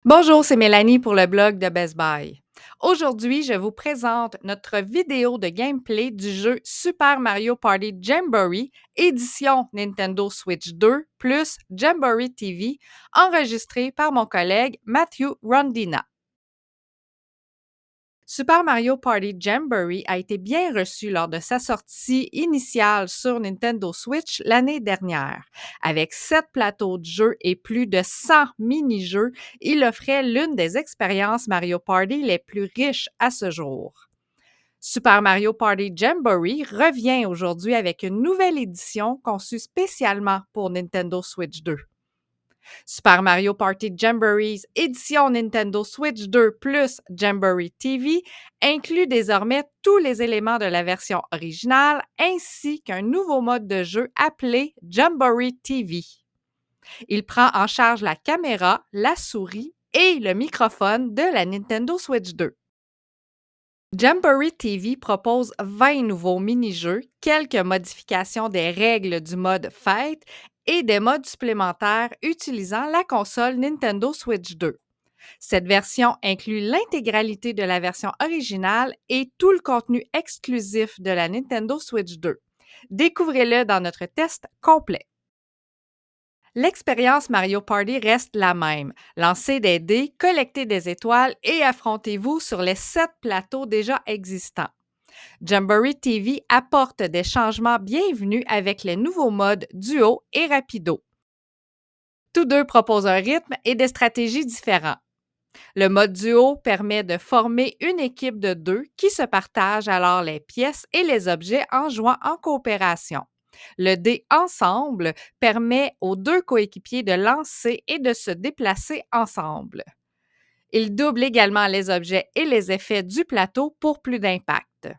Bonjour, c'est Mélanie pour le blog de Best Buy. Aujourd'hui, je vous présente notre vidéo de gameplay du jeu Super Mario Party Jamboree, édition Nintendo Switch 2 plus Jamboree TV, enregistrée par mon collègue Matthew Rondina. Super Mario Party Jamboree a été bien reçu lors de sa sortie initiale sur Nintendo Switch l'année dernière. Avec 7 plateaux de jeu et plus de 100 mini-jeux, il offrait l'une des expériences Mario Party les plus riches à ce jour. Super Mario Party Jamboree revient aujourd'hui avec une nouvelle édition conçue spécialement pour Nintendo Switch 2. Super Mario Party Jamboree's édition Nintendo Switch 2 plus Jamboree TV inclut désormais tous les éléments de la version originale ainsi qu'un nouveau mode de jeu appelé Jamboree TV. Il prend en charge la caméra, la souris et le microphone de la Nintendo Switch 2. Jamboree TV propose 20 nouveaux mini-jeux, quelques modifications des règles du mode fête et des modes supplémentaires utilisant la console Nintendo Switch 2. Cette version inclut l'intégralité de la version originale et tout le contenu exclusif de la Nintendo Switch 2. Découvrez-le dans notre test complet. L'expérience Mario Party reste la même. Lancez des dés, collectez des étoiles et affrontez-vous sur les 7 plateaux déjà existants. Jamboree TV apporte des changements bienvenus avec les nouveaux modes Duo et Rapido. Tous deux proposent un rythme et des stratégies différents. Le mode Duo permet de former une équipe de 2 qui se partagent alors les pièces et les objets en jouant en coopération. Le dé ensemble permet aux 2 coéquipiers de lancer et de se déplacer ensemble. Il double également les objets et les effets du plateau pour plus d'impact.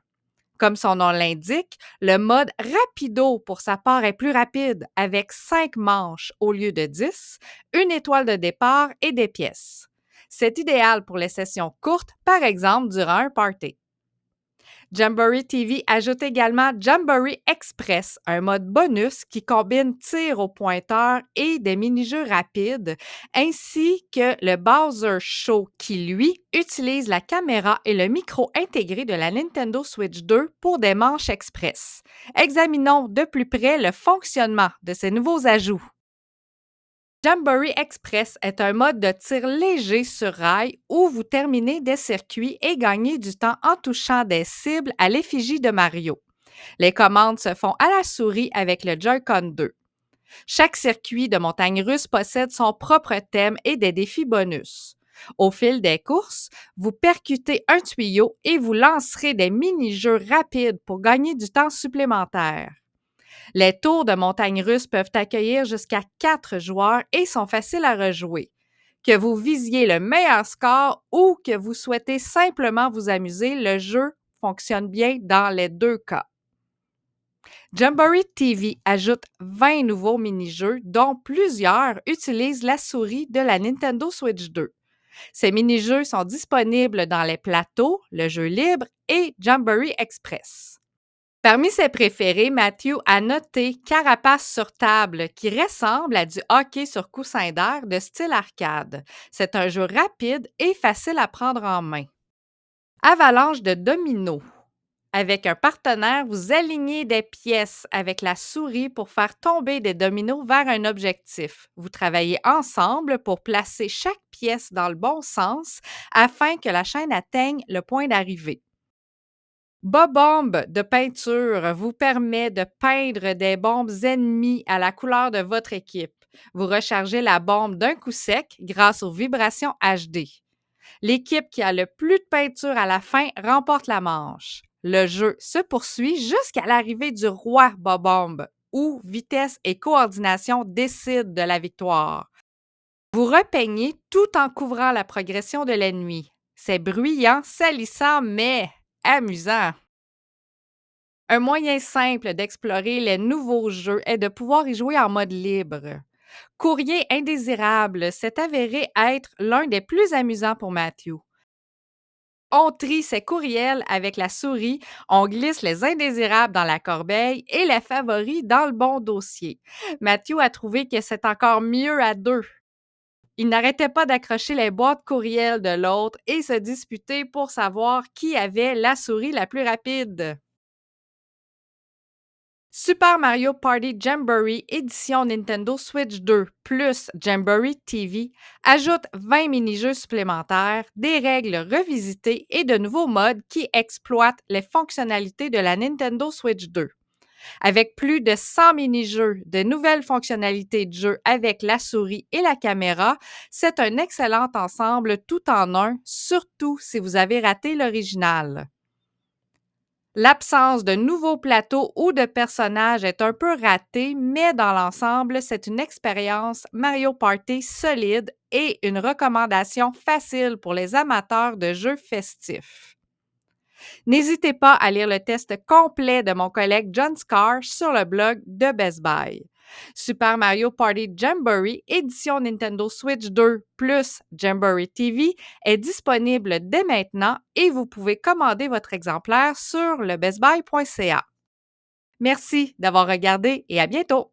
Comme son nom l'indique, le mode Rapido, pour sa part, est plus rapide, avec 5 manches au lieu de 10, une étoile de départ et des pièces. C'est idéal pour les sessions courtes, par exemple durant un party. Jamboree TV ajoute également Jamboree Express, un mode bonus qui combine tir au pointeur et des mini-jeux rapides, ainsi que le Bowser Show qui, lui, utilise la caméra et le micro intégré de la Nintendo Switch 2 pour des manches express. Examinons de plus près le fonctionnement de ces nouveaux ajouts. Jamboree Express est un mode de tir léger sur rail où vous terminez des circuits et gagnez du temps en touchant des cibles à l'effigie de Mario. Les commandes se font à la souris avec le Joy-Con 2. Chaque circuit de montagne russe possède son propre thème et des défis bonus. Au fil des courses, vous percutez un tuyau et vous lancerez des mini-jeux rapides pour gagner du temps supplémentaire. Les tours de montagne russe peuvent accueillir jusqu'à 4 joueurs et sont faciles à rejouer. Que vous visiez le meilleur score ou que vous souhaitez simplement vous amuser, le jeu fonctionne bien dans les 2 cas. Jamboree TV ajoute 20 nouveaux mini-jeux, dont plusieurs utilisent la souris de la Nintendo Switch 2. Ces mini-jeux sont disponibles dans les plateaux, le jeu libre et Jamboree Express. Parmi ses préférés, Matthew a noté Carapace sur table, qui ressemble à du hockey sur coussin d'air de style arcade. C'est un jeu rapide et facile à prendre en main. Avalanche de dominos. Avec un partenaire, vous alignez des pièces avec la souris pour faire tomber des dominos vers un objectif. Vous travaillez ensemble pour placer chaque pièce dans le bon sens afin que la chaîne atteigne le point d'arrivée. Bob-omb de peinture vous permet de peindre des bombes ennemies à la couleur de votre équipe. Vous rechargez la bombe d'un coup sec grâce aux vibrations HD. L'équipe qui a le plus de peinture à la fin remporte la manche. Le jeu se poursuit jusqu'à l'arrivée du roi Bob-omb, où vitesse et coordination décident de la victoire. Vous repeignez tout en couvrant la progression de l'ennemi. C'est bruyant, salissant, mais amusant. Un moyen simple d'explorer les nouveaux jeux est de pouvoir y jouer en mode libre. Courrier indésirable s'est avéré être l'un des plus amusants pour Matthew. On trie ses courriels avec la souris, on glisse les indésirables dans la corbeille et les favoris dans le bon dossier. Matthew a trouvé que c'est encore mieux à deux. Il n'arrêtait pas d'accrocher les boîtes courriels de l'autre et se disputer pour savoir qui avait la souris la plus rapide. Super Mario Party Jamboree édition Nintendo Switch 2 plus Jamboree TV ajoute 20 mini-jeux supplémentaires, des règles revisitées et de nouveaux modes qui exploitent les fonctionnalités de la Nintendo Switch 2. Avec plus de 100 mini-jeux, de nouvelles fonctionnalités de jeu avec la souris et la caméra, c'est un excellent ensemble tout en un, surtout si vous avez raté l'original. L'absence de nouveaux plateaux ou de personnages est un peu ratée, mais dans l'ensemble, c'est une expérience Mario Party solide et une recommandation facile pour les amateurs de jeux festifs. N'hésitez pas à lire le test complet de mon collègue John Scar sur le blog de Best Buy. Super Mario Party Jamboree édition Nintendo Switch 2 plus Jamboree TV est disponible dès maintenant et vous pouvez commander votre exemplaire sur le bestbuy.ca. Merci d'avoir regardé et à bientôt!